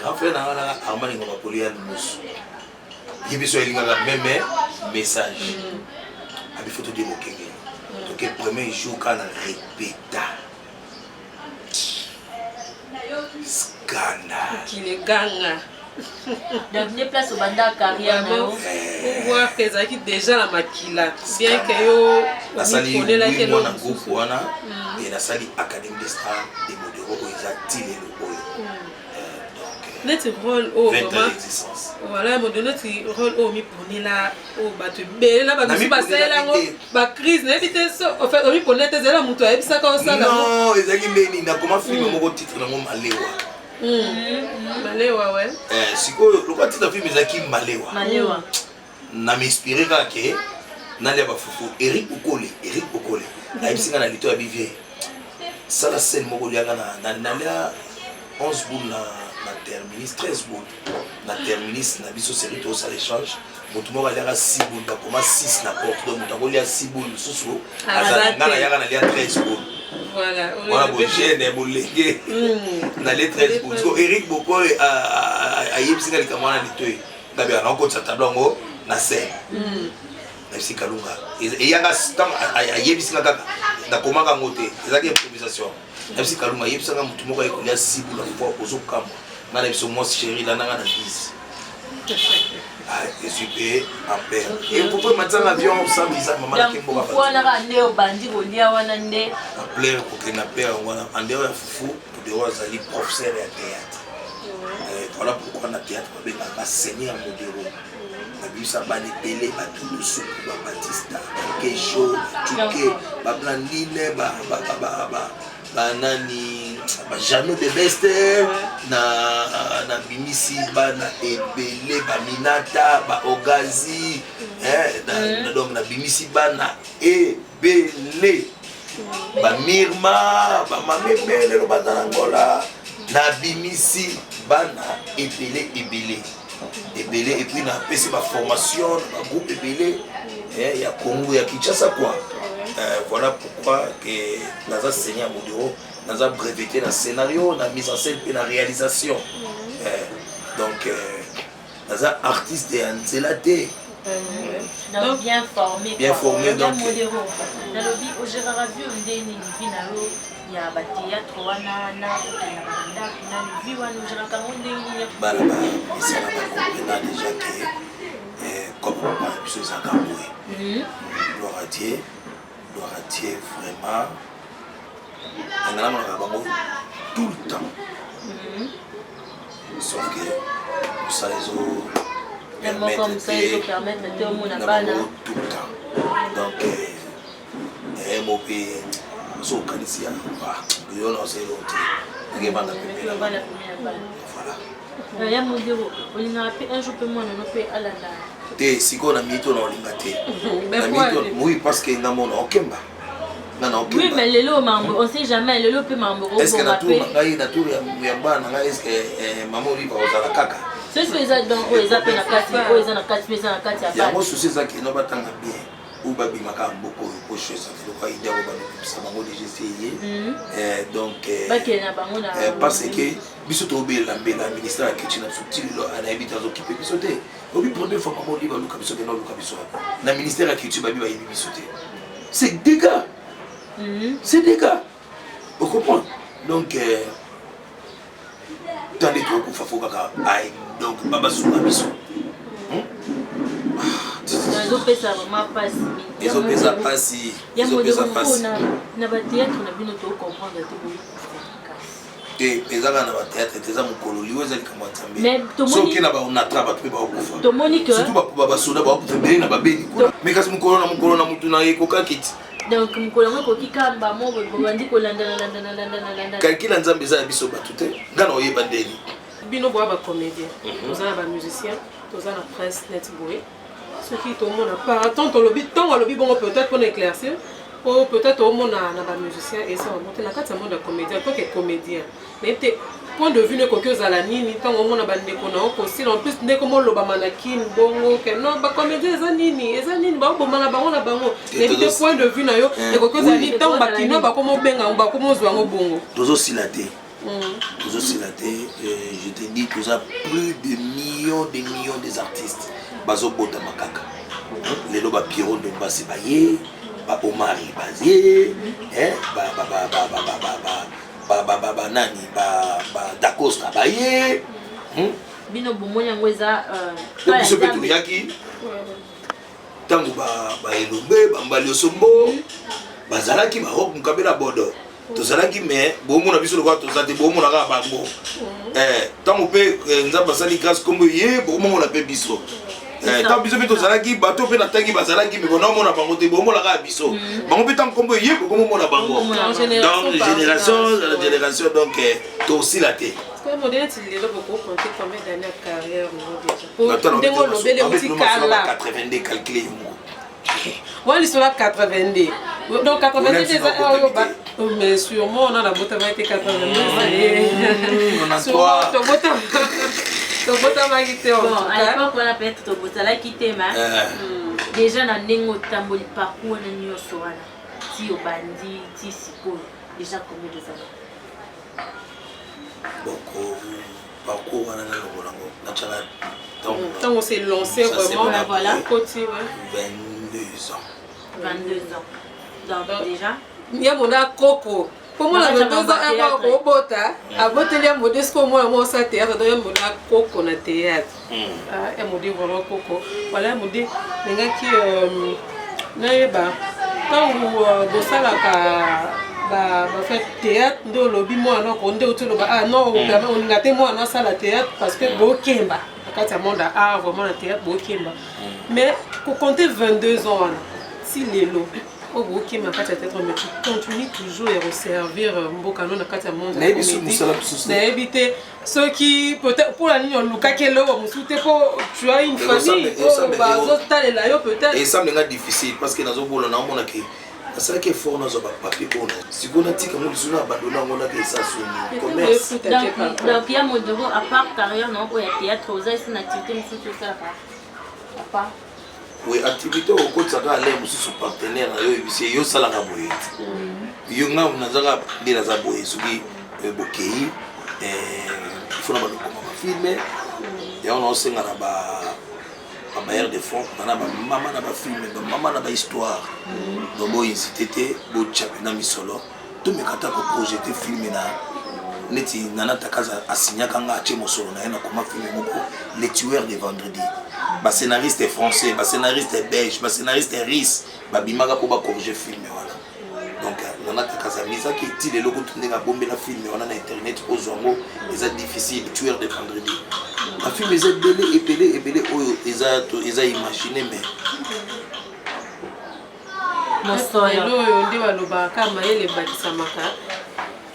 grand frère na Armani Ngoma Polian musu yibiso elingaka même message abi photo de mokenge donc le premier jour quand on répéta scandale qui les gagne donc les places au banda carrière pour voir que ça qui déjà la makila bien que yo la sali on a groupe wana et la sali académie des stars des modèles exact le boy notre rôle au 20 ans vraiment d'existence voilà mon notre rôle au mi pone là au bato belle là ba biso ba sala ngo ba crise na bité so en fait au mi pone te zela mutu ayebisa ka osala non ezaki ndeni na comment film moko titre nango malewa malewa ouais sikoyo lokwa titre film ezaki malewa na m'inspirer kake nalia ba fufu Eric Okole ayebisinga na lito ya bivier sala scène moko lianga na lia 11 boules na terminus 13 boules na terminus na biso série to ça l'échange motu moko aliaka 6 boules bakoma 6 na porte donc motu akolia 6 boules susu azalanga na yaka na lia 13 boules voilà bogene bolenge na lia 13 boules so Eric Bokoy ayebisinga likambo wana litoyi ngabe anakotisa tableau yango na scène na bisi kalunga eyanga ayebisinga kaka nakomaka ngo te ezalaki improvisation na bisi kalunga ayebisanga motu moko ayekolia 6 boules po ozokamwa nga na biso mwasi chéri la nanga na bisi je suis payé en paix et vous pouvez mettre un avion sans visa maman la kimbo ba wana ka ndeo bandi kolia wana nde na plaire ko na plaire wana andeo ya fufu pour de wazali professeur ya théâtre voilà pourquoi na théâtre ba benga ba seigneur modero na bisa bani télé ba tout sous ba Batista Keisho Tuke ba Blandine ba banani ba Jano de Beste na bimisi bana ebele ba Minata ba Ogazi donc na bimisi bana ebele ba Mirma ba Mamebele lo batana ngola na bimisi bana ebele et puis na pesi ba formation ba groupe ebele ya Congo ya Kinshasa quoi. Voilà pourquoi que naza Seigneur Modero naza breveté na scénario na mise en scène et na réalisation. Donc naza artiste de Anzelate. Donc bien formé. Bien formé donc. Modero. Dans le vie au Gérard vu on deni finalo ya ba théâtre wana na na vie wana Gérard kango ndeni bala ba ça va déjà que comme on puisse s'accorder. Gloire à Dieu vraiment. On a la tout le temps. Sauf que ça les comme ça ils permettent de tout le monde tout le temps. Donc MOP so kanisia yo no c'est l'autre. Voilà. Ya Modero, on a appelé un jour peu moins on peut à la te siko na mito na olingate. Na mito oui parce que na mona okemba. Oui, mais le lot mambo, on sait jamais, le lot peut mambo. Est-ce que na tour na tour ya bana na est-ce que maman lui va osala kaka? C'est ce que ça donc ils appellent la carte, ils ont la carte, ils ont la carte ya. Ya mo souci ça qui no batanga bien. Ou babi maka mboko ko chose ça le quoi idée ba ça bango déjà essayé. Donc parce que biso to be la ministère la kitchen subtil na habita zo kipe biso te. Obi première fois maman liba luka biso na luka biso. Na ministère la kitchen babi ba yibi biso te. C'est des gars. C'est des gars. Vous comprenez? Donc tant de trucs faut kaka ai donc baba suna biso. Ils ont fait ça vraiment pas si. Ils ont fait ça pas si. Ils ont fait ça pas si. Na ba théâtre na bino to comprendre te boyo. Et ezaka na ba théâtre teza mukolo liwe ezali kama nzambe. Mais so kina ba on attrape tu ba okufa. To Monique surtout ba soda ba okufa beli na ba beli. Mais kasi mukolo na mutu na yeko kakiti. Donc mukolo ngoko kikamba mo bandi ko landa. Kalkila nzambe za biso ba tuté. Ngana oyeba ndeni. Bino boa ba comédien. Tozana ba musicien, tozana presse net boé. Ce qui tout le monde a pas tant au lobby bon peut-être pour éclaircir ou peut-être au monde na ba musicien et ça monter na kati monde comédien toi qui est comédien mais point de vue ne kokyo za la nini tant au monde ba ndeko na aussi en plus ndeko mo loba manakine bongo que non ba comédien za nini ba bomba na bango na bango mais des point de vue na yo e kokyo za ni tant ba kino ba komo benga ba komo zwa ngo bongo tozo silaté. Je te dis que ça plus de millions des artistes. Bazo bota makaka. Les loba Pierrot de Bassibaye, ba Omar Bazé, ba nani ba Dacosta Baye. Bino bomonya ngweza donc ce peut yaki. Tango ba elombe ba mbali osombo. Bazalaki ba rock mukabela bodo. Tozalaki mais bomo na biso le quoi tozate bomo na ka bango. Tango pe nzamba sali grâce comme yé bomo na pe biso. Tant biso beto zalaki bato pe na tangi bazalaki mais bona mona bango te bomo la ka biso. Bango pe tant comme yé bomo mona bango. Donc génération donc to aussi la té. Parce que modèle il est là beaucoup compter combien d'années de carrière déjà. Pour démo le bel petit cala 82 calculé mo. Ouais, ils sont là 82. Donc 82 déjà mais sûrement on a la botte avec 82. On a toi. Bon, à l'époque, on a peut-être tout le monde quitté, mais déjà, on a un parcours de New York, si au bandit, si siko, déjà combien de années? Beaucoup, parcours, on a naturel. Tant on s'est lancé vraiment, voilà, 22 ans. 22 ans. Donc déjà, il y a mon coco. Pour moi, la chose est à Robota, à voter les modestes comme moi, ça théâtre, dans un modèle coco na théâtre. Un modèle vraiment coco. Voilà un modèle, les gars qui n'aient pas. Quand vous fait théâtre, nous lobby moi, on est autour de non, on a témoin dans la théâtre parce que Bokemba. Quand il y a monde à vraiment la théâtre, Bokemba. Mais pour compter 22 ans, si les lots. Oh, ok, ma carte est mais tu continues toujours à resservir Mbokano na carte monde. N'habiter ceux qui peut-être pour la ligne Luka Kelo, tu as une famille, peut-être. Et ça me rend difficile parce que dans un boulot, on a ça qui est fort dans un papier on si on a dit que nous sommes abandonnés on a que ça sur commerce donc il y a Modoro à part carrière non pour le théâtre aux ailes c'est une activité mais c'est ça à part oui activité au côté ça doit aller sur partenaire c'est yo ça la raboyer yo nga unazaka ndira za boye suki bokei il faut na ba filmer et on a aussi na ba bailleur de fonds na ba mama na ba filmer ba mama na ba histoire donc bo incité bo chapena misolo to me kata ko projeter filmer na neti nana takaza asinya kanga che mosolo na ena comment filmer moko les tueurs de vendredi ba scénariste français ba scénariste belge ba scénariste russe ba bimaka ko ba corriger filmer voilà donc nana takaza misa ki ti le logo tunde nga bombe na filmer on a na internet aux zongo les difficile les tueurs de vendredi la film les épelé oyo eza imaginer mais oyo nde balobaka mayele ebatisamaka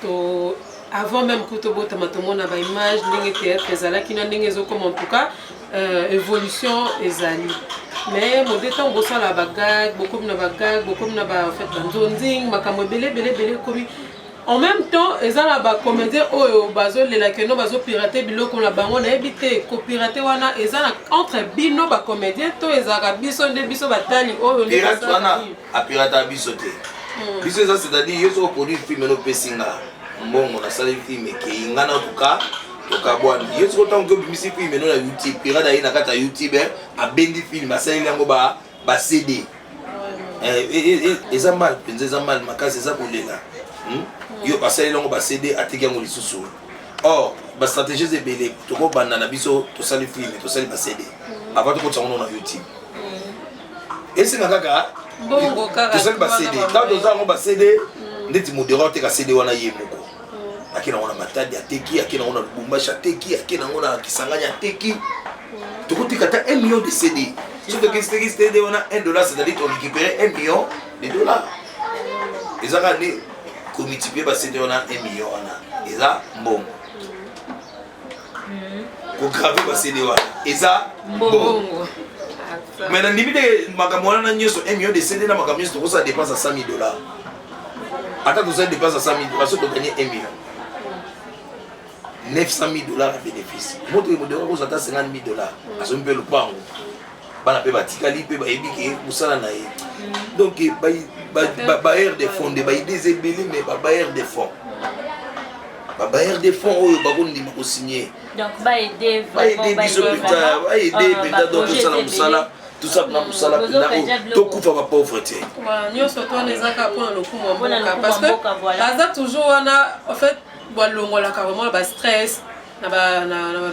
to avant même que tobota matomona ba image ndenge théâtre ezalaki na ndenge ezokoma en tout cas évolution ezali mais mode temps bosala bagag bokomi na bagag bokomi na ba en fait banzonzing makambo belé komi en même temps ezala ba comédien oyo bazolela keno bazopirater biloko na bango na ebité copirater wana ezala entre bino ba comédien to ezaka biso nde biso batali oyo nde pirate wana a pirata biso te biso ça c'est-à-dire yeso produit film no pesinga mbongo na sala film ke ngana tuka toka bwana yeso ko tango bimisi film no na YouTube pirate ina kata YouTube a bendi film asali yango ba CD eza mal penza eza mal makasi eza kolela yo basali longo ba CD atiki yango lisusu or ba stratégie ebele toko banda na biso to sali film to sali ba CD avant ko tsango na YouTube esi ngaka bongo kaka to sali ba CD ta to zango ba CD ndeti modérateur te ka CD wana yemoko akina ona matadi ateki akina ona lubumbashi ateki akina ona kisanganya ateki toko tikata 1 million de CD surtout que CD on a $1 c'est-à-dire on récupérer $1 million ezaka ne ko multiplier ba CD on a 1 million wana eza mbongo ko graver ba CD wana eza mbongo mais na limite makambo wana nyoso 1 million de CD na makambo nyoso ça dépense à $100,000 attends ça dépense à $100,000 parce que tu gagner 1 million $900,000 à bénéfice moto e modèle ko zata $50,000 aso mpe lupango bana pe batikali pe ba ebiki musala na ye donc ba bailleur de fonds de ba désébélé mais ba bailleur de fonds oyo ba ko ndima ko signer donc ba aider biso putain ba aider benda donc tout ça na musala to kufa ba pauvreté nyonso to nezaka pona lokumu mboka parce que aza toujours wana en fait balongola carrément ba stress na ba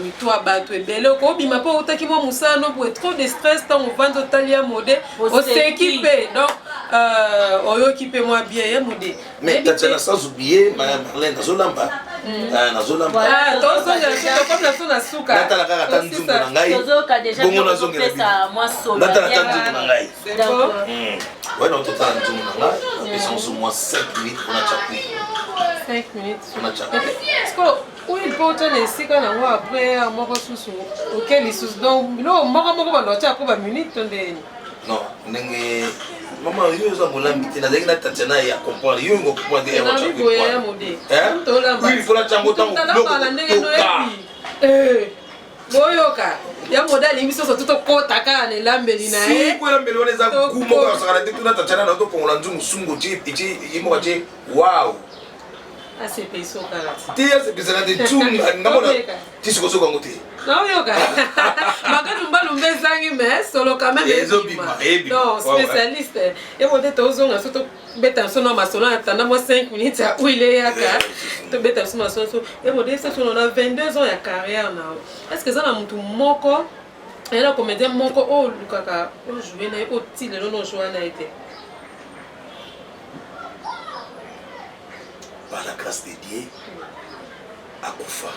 mitwa bato ebele ko bima po utaki mo musano pour trop de stress tant on vend totalia mode on s'équiper donc oyo équiper moi bien ya mode mais t'as sans oublier Marlène nazolamba comme la zone suka natala kaka tanzungu na ngai bongo nazongela moi solo natala tanzungu na ngai ouais non total tanzungu na ngai et sont sous moi 5 minutes on a chapé 5 minutes on a chapé est-ce que oui il peut autant esika na moi après moko susu auquel il sous donc no moko bando tia ko ba minute ndeni non ndenge maman yo za molambi te na zaki na tatiana ya comprendre yo ngo comprendre ya chapé oui il faut la chango tango boyoka ya modali biso so tuto kota ka ne lambeli na si ko lambeli wala za kumo ko sakala te tuna tatiana na to kongola nzungu sungo ti yimo ka ti wow assez peso kala ti ya se pesa na de tunga ngabona ti siko soko ngote non yoka makatu mbalu mbezangi mais solo quand même non spécialiste et modé tozonga surtout beta sono masolo atanda moi 5 minutes à uile yaka to beta sono masolo et modé ça on a 22 ans ya carrière na est-ce que ça na mutu moko et la comédien moko o lukaka o jouer na o ti le no jouer na été par la grâce de Dieu akufa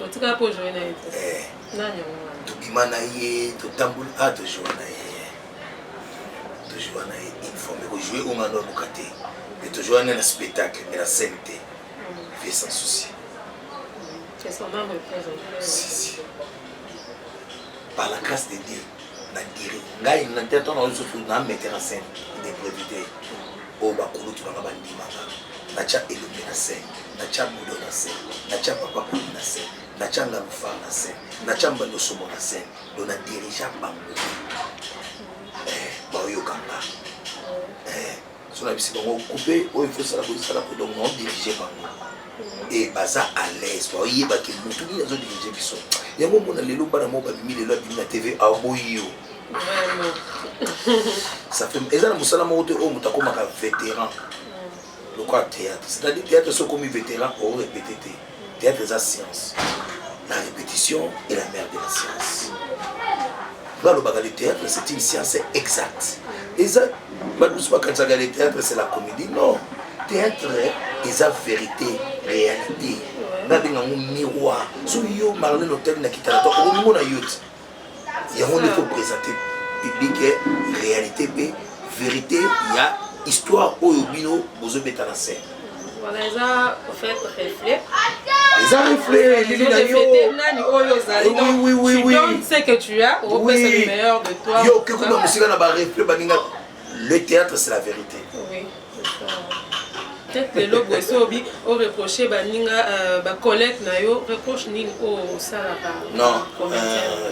donc tu vas pas jouer na été nani tu bimana ye tu tambul a tu jouer na ye il faut me jouer au mano bukate mais tu jouer dans le spectacle mais la scène fait sans souci c'est son nom représenté si par la grâce de Dieu na dire ngai na tête on a na mettre en scène des prévités au bakulu tu vas bandimaka na cha elombe na scène na cha mudo na scène na cha papa na scène na cha ngalufa na scène na cha mbano somo na scène do na dirigeant bango ba yo kanga sur la bisika on couper il faut ça la donc on diriger bango et baza à l'aise ba yeba ke mutu ni azo diriger biso yango mona lelo bana mo ba bimi lelo bimi na TV a boyo ça fait ezana musala mo te o mutakoma ka vétéran le quoi théâtre c'est-à-dire théâtre c'est comme vétéran au répéter théâtre c'est la science la répétition est la mère de la science le théâtre c'est une science exacte et ça bah nous pas quand ça le théâtre c'est la comédie non théâtre est la vérité réalité na benga un miroir so yo Marlène Hôtel na kitala to au niveau na youth il y a on faut présenter public réalité vérité il y a histoire au bino bozo beta na scène voilà ça en fait reflet les reflets les oui tu sais que tu as au c'est le meilleur de toi yo que comme musique na ba reflet baninga le théâtre c'est la vérité oui c'est ça peut-être le logo sobi au reprocher baninga ba collègue na yo reproche ni au sala ba non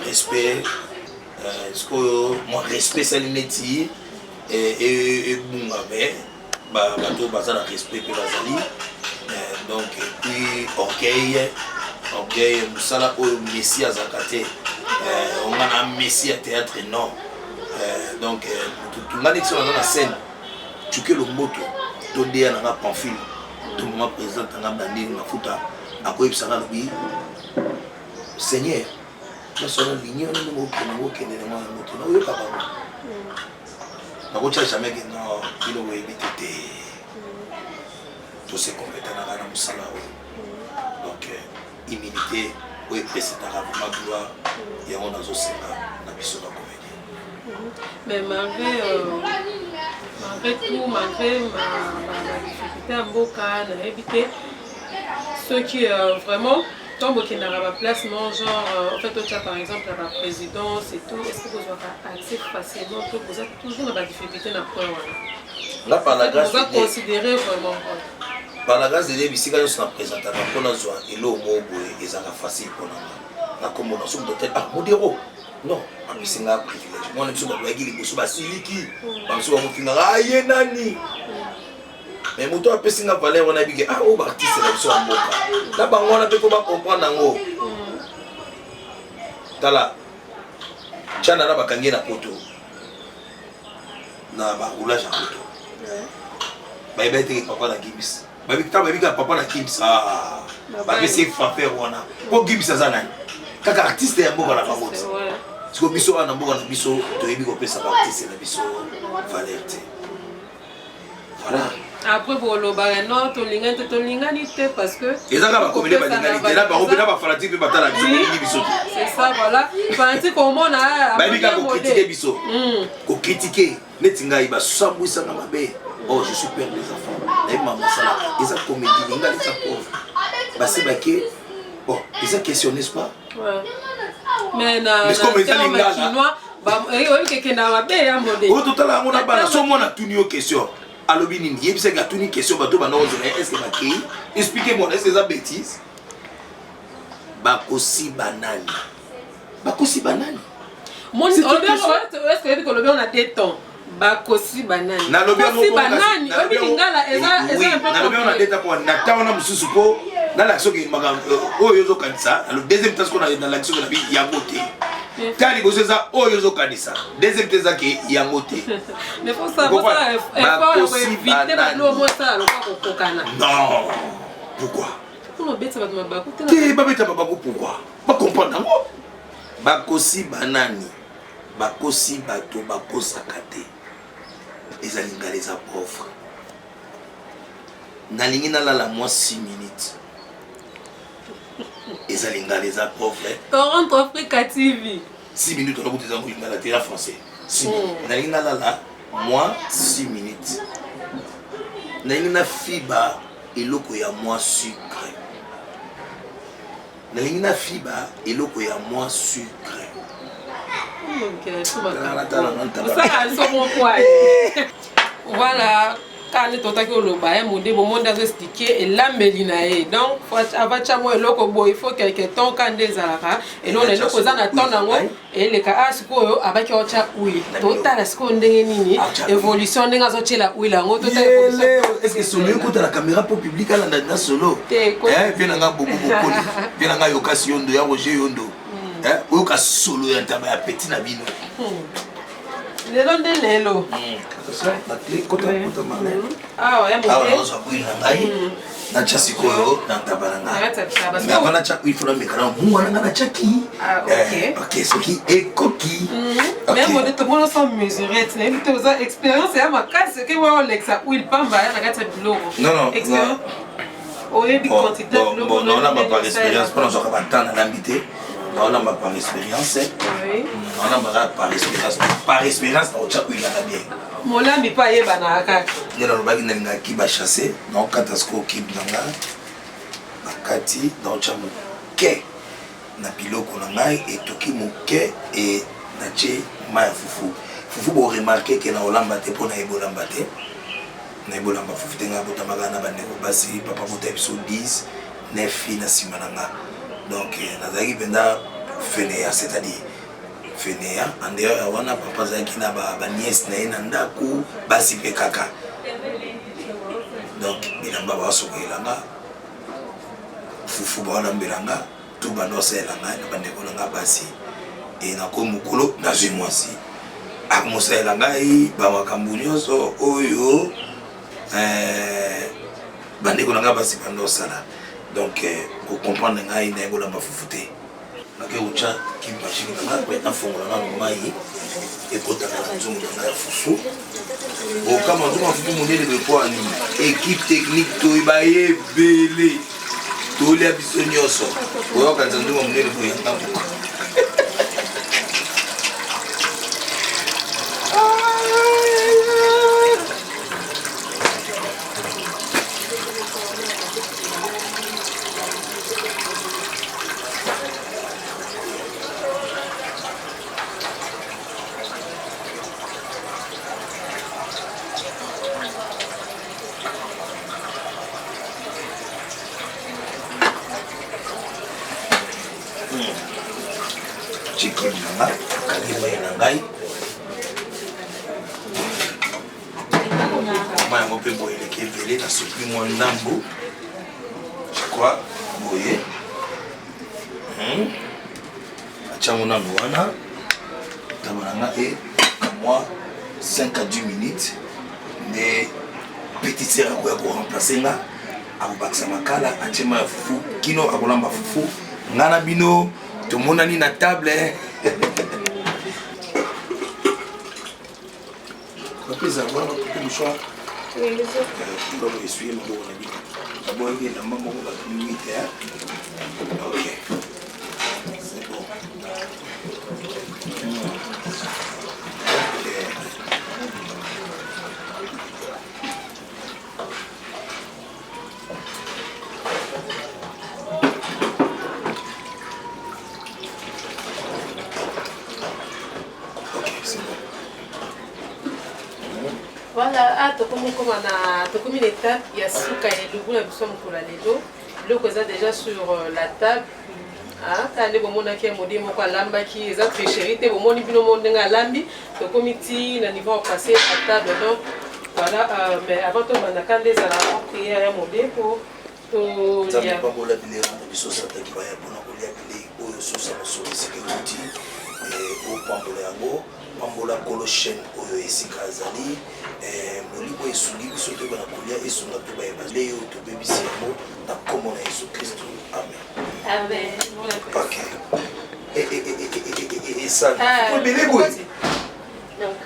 respect est-ce que mon respect c'est l'ineti et bon avec bato baza na respect pe bazali donc puis orgueil musala o messie azakate on a messie à théâtre non donc tout ngani qui sont dans la scène tu que le moto to dia na pamphile tout moment présent na bandi na futa akoyebisanga lobi Seigneur na sona ligne on mo ke na moto na oyo papa na ko jamais que non il o éviter tout ce qu'on met dans la musala donc humilité ou précédent vraiment gloire et on a zo sera na biso na comédie mais malgré tout malgré ma difficulté à mboka na éviter ceux qui vraiment tombent qui n'ont pas place non genre en fait tu as par exemple la présidence et tout est-ce que vous avez accès facilement tout vous êtes toujours dans la difficulté na point là par la grâce on va considérer vraiment par la grâce de Dieu bisika yo na présenter pour na joie et lo mo boye ezanga facile pour na comme on somme de tête modéro non abisinga privilège moi ne suis pas boyaki liboso basiliki banso ba mofinga aye nani mais moto apesinga valeur on a bigé ah o artiste la biso mboka la bango na pe ko ba comprendre ngo tala chana na bakangi na poto na ba roulage en poto ba ibete papa na gibis ba bikita ba bika papa na gibis ah ba bese faire wana ko gibis azana kaka artiste ya mboka na bango siko biso na mboka na biso to yebi ko pesa ba artiste na biso valeur te voilà. Après pour le bar non to lingani te parce que ezaka ba comédie ba lingani là ba robina ba fanatique ba tala biso ni biso c'est ça voilà fanatique comment na ba bika ko critiquer biso ko critiquer netinga iba sambwisa na mabe oh je suis père des enfants et maman ça eza comédie lingani ça pauvre ba c'est ba ke bon eza question n'est-ce pas ouais mais na chinois ba oyo keke na mabe ya modé o totala ngona bana so mona tunio question alobi nini yebisa ga tuni question bato bana ozona est-ce que bakei expliquez-moi est-ce que ça bêtise bakosi banani mon est-ce que le on a des temps bakosi banani na lobi banani obi lingala eza un peu na lobi on a des temps pour na taona mususu ko na l'action qui maga oyo zo kanisa le deuxième temps qu'on a dans l'action la vie ya beauté tali bozo za oyo zo kanisa deuxième temps qui ya beauté mais pour ça effort éviter ba lo mo ça lo ko kokana non pourquoi pour no beta ba mabako te ba beta babako pourquoi pas comprendre ngo bakosi banani bakosi bato bakosaka te ezali ngaleza pauvre nalingi nalala moi 6 minutes ezali ngaleza pauvre Toronto Africa TV 6 minutes on a goûté dans la télé français 6 minutes nalingi nalala moi 6 minutes nalingi na fiba eloko ya moi sucre nalingi na fiba eloko ya moi sucre Voilà. Quand on est au Loba, mon dé, mon monde a expliqué et l'ambelinae. Donc, avant chamo et loko boy, il faut quelque temps quand des alara et l'on est loko zana tonango et les cas à ce qu'on a avec ocha oui. Total à ce qu'on dénini évolution d'un azote la oui la moto. Est-ce que solo écoute la caméra pour public à la solo? Eh, bien on a beaucoup bien on a occasion de ya Roger Yondo. Eh, oka solo ya taba petit na bino. Les noms de l'élo. La clé, côté malin. Ah, ouais, ah, on a pris la maille. Na chasiko dans ta banana. Mais avant la chak, il faut la mettre en mou, on a la chaki. Ah, ok. Ok, ce qui est coquille. Mais moi, tout le monde s'en mesurer. Tu n'as pas d'expérience. Et à ma casse, c'est que moi, Alexa, où il pamba, il y a un logo. Non. Expérience. Bon, non, on n'a pas d'expérience. Pendant que on va attendre l'invité. On n'a pas d'expérience. Oui. On n'a pas d'expérience. Par expérience, on a bien. Mon ami pas y banaka. Il y a un bagage qui va chasser. Donc, quand est-ce qu'on quitte Nanga, Nakati, donc, on quai. Na piloko Nanga et Toki mon quai et Nache Maya Fufu. Fufu, vous remarquez que na Olambate pour na Ebolambate. Na Ebolamba Fufu, tenga Botamaga na Bandeko Basi, Papa Bota episode 10, 9 filles na Simananga. Donc, Nazaki Benda Fenea, c'est-à-dire Fenea, en dehors, on a papa Zaki na ba nièce na inanda ku basi pe kaka. Donc, bilamba ba so kelanga. Fufu ba na mbelanga, tout ba no selanga na bande ko nga basi. Et na ko mukolo na zimwasi. Akomosa elanga yi ba makambu nyonso oyo bande ko nga basi bando sala. Donc, vous comprenez que vous avez un fouté. Vous avez un machine qui est en fond de la maille et vous avez un foufou. Vous avez une équipe technique qui est belle. Tout le monde vous avez un je crois, vous voyez. Et moi, 5 à 10 minutes, des petites sœurs pour remplacer là. Abubaksa makala, achema fufu, kino akolamba fufu, ngana bino, tout le monde a na table. Après ça, voilà, le choix. Oui, les autres. On va essuyer le bon. D'abord, il y a la maman qui va communiquer. Ok. C'est bon. Voilà, comme une étape, il y a Souka et le goût, nous sommes pour la Lédo. Le est déjà sur la table. Quand les moments qui ont dit que l'amba qui est très chérie, les moments qui ont dit que l'ambi, le comité, le niveau passé à table. Donc voilà, mais avant tout, on a quand des alarmes prier à un modèle pour tout. Ça ne pas pour la ville, on a société qui va y avoir pour la ville, pour la sécurité, et pour Pambola, Pambola Colochen, pour Esika Azali. Molibo esungi biso te bana kolia esunga to ba ebale yo to bebisi yango na komona Yesu Kristo. Amen. Amen. Ok. Et ça. Faut bébé boy. Donc.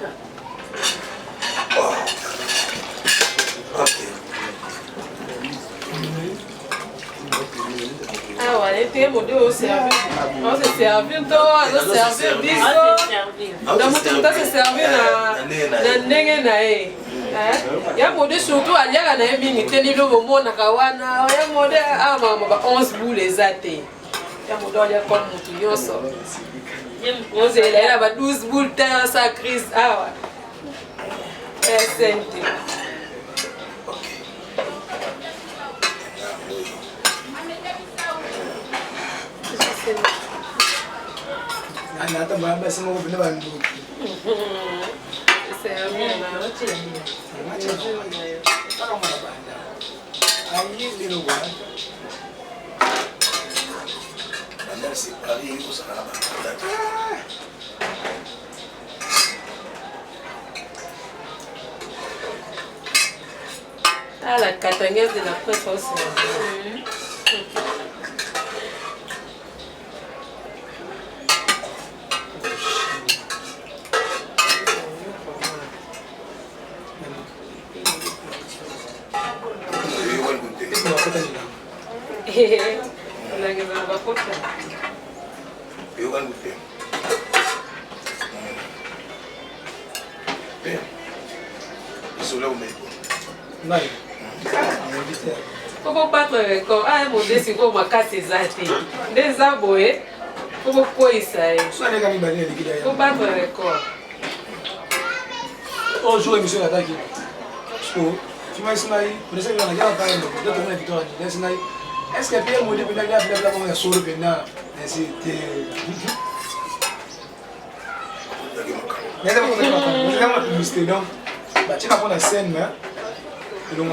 Ok. Ah ouais, tu es mon Dieu au service. On se servir toi, on se servir biso. Donc tout ça se servir na ndenge na e. Ya mode surtout aliaka na yebi teli lo bomona kawana. Ya mode ama ba 11 boules ezate. Ya mode alia comme mutu nyonso. On s'est là, là, 12 boules de sa crise. Ah ouais. SNT. Ok. Anata mbamba sima ko bina bandu. C'est un bien là. Ayi lelo wa. Banda c'est Paris au Sahara. Ah, la catangaise de la presse aussi. Faut battre le record. Ah, mon Dieu, c'est pour ma casse des des aboyés. Faut quoi ça? Faut battre le record. On joue émission là d'ailleurs. Tu m'as dit pour essayer de la guerre par exemple, de tourner victoire. Est-ce que Pierre Modé peut aller à la comme un solo pendant c'était mais d'abord on est vraiment publicité donc bah tu vas prendre la scène mais et donc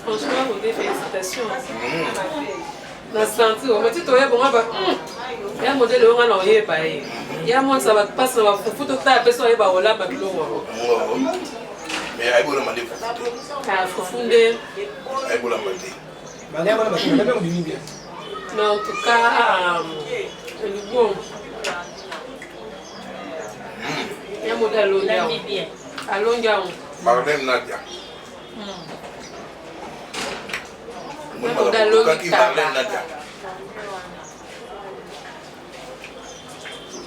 Franchement, vous des félicitations. Dans ce sens, on m'a dit que tu as bon, il y a un modèle où on a eu pareil. Il y a un monde ça va passer, ça va foutre tout ça, personne va avoir là, mais mais il faut demander faut fonder. Il faut demander. Mais en tout cas, le bon. Il y a un modèle à Longa. Marlène Nadia. Marlène Nadia.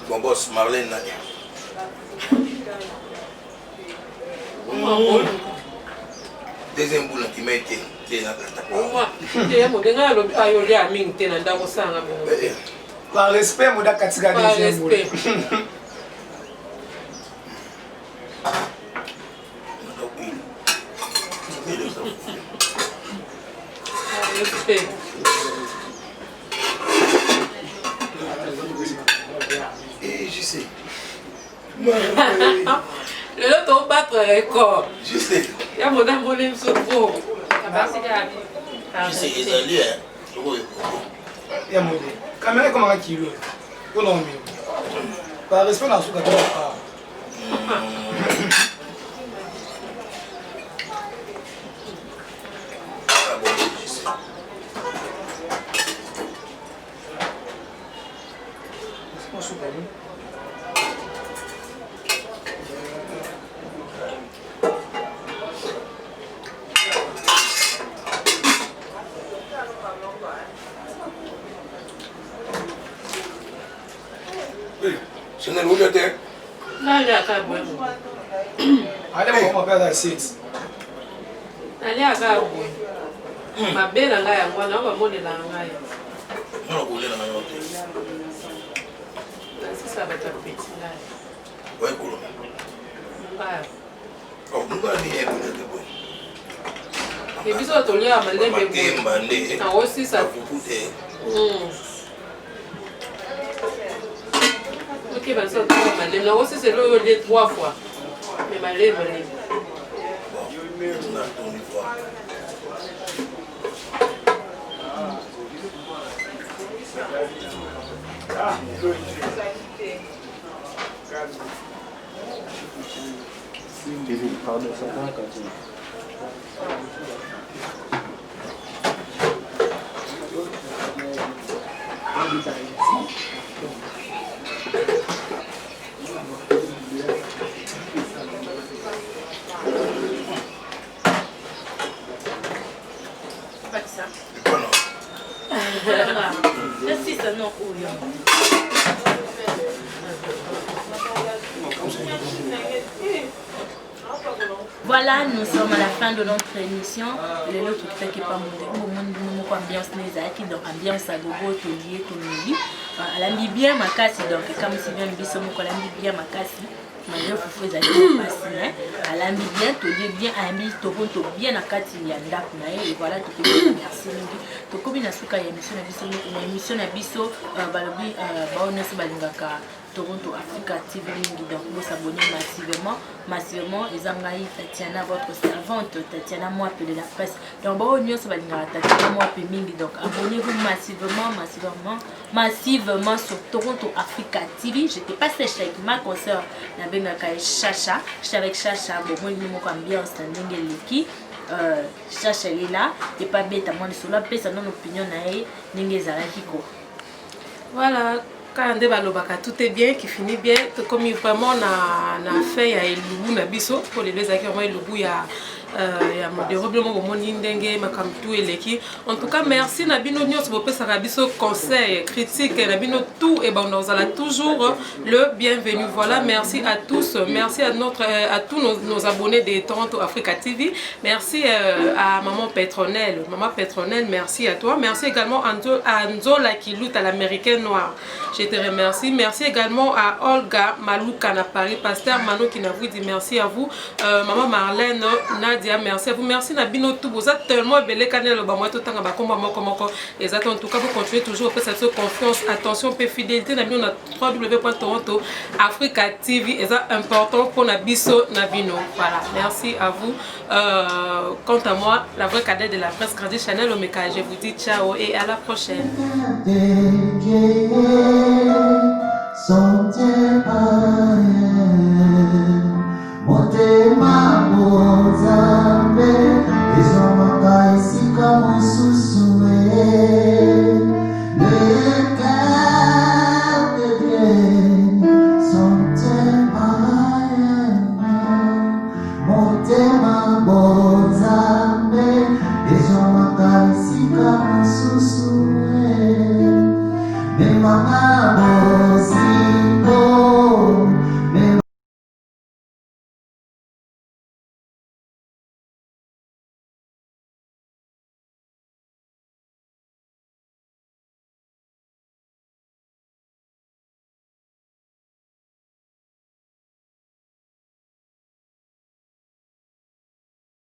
Bon boss, Marlène Nadia. Deuxième boule qui m'a été. Par respect, Moda Katsiga deuxième boule. Et je sais. Le lot on battre record. Je sais. Il y a mon dame qui se trouve. Je sais, ils allaient. Il y a Modé. Caméra comment un kilo. Par respect, on a sous la C'est une roulette. Non, il y a qu'à boire. Allez, on va faire la 6. Allez à qu'à boire. Ma belle en a, moi, on va monter la langue. On va rouler dans la note. Ça va être petit là. Oui, pour le oh, nous allons bien pour le bon. Et puis, on a un malin de bon. Aussi, ça. Ok, ben ça, on a aussi, c'est l'eau de 3 fois. Mais ma lèvre, on a tourné fois. non oyo. Voilà, nous sommes à la fin de notre émission. Le lot tout fait que pas mon ambiance nezaki donc ambiance à gogo to lié to mili. Alambi bien makasi donc comme si bien biso mo alambi bien makasi. Malgré fufu ezali makasi né. Alambi bien to lié bien alambi to bonto bien na kati ya ndako na ye et voilà to merci mingi. To kobi na suka ya émission na biso balobi baona se balingaka Toronto Africa TV donc vous abonnez massivement et Zangaï Tatiana votre servante Tatiana moi de la presse donc bon nous ça va Tatiana moi mingi donc abonnez-vous massivement sur Toronto Africa TV. J'étais pas sèche avec ma concert na benga kai Chacha, j'étais avec Chacha bon moi nous ko ambiance ndenge Chacha est là et pas bête à moi de cela pèse non opinion na e ndenge ezalaki ko voilà. Quand tout est bien, qui finit bien, comme vraiment na fait ya elubu na biso pour les deux acquérants elubu ya développement au monde indenge makamtu eleki. En tout cas merci na bino nyos bo pesa biso conseil critique na bino tout et ben on a toujours le bienvenu. Voilà, merci à tous, merci à tous nos abonnés de Toronto Africa TV. Merci à maman Petronelle, merci à toi. Merci également à Nzola qui lutte à l'américaine noire. Je te remercie. Merci également à Olga Malouka à Paris, pasteur Mano qui n'a vous dit merci à vous. Maman Marlène, Nadia, merci à vous. Merci Nabino tout. Vous êtes tellement belle canal le bamoito tanga bakomba moko et en tout cas vous continuez toujours après cette confiance, attention et fidélité Nabino na www.toronto Africa TV et ça important pour Nabiso Nabino. Voilà, merci à vous. Quant à moi, la vraie cadette de la presse Grandi Chanel Omeka, je vous dis ciao et à la prochaine. Motema Mozambe, Ezomaka isika mususue. Le cœur de Dieu, son tema Motema Mozambe, Ezomaka isika mususue.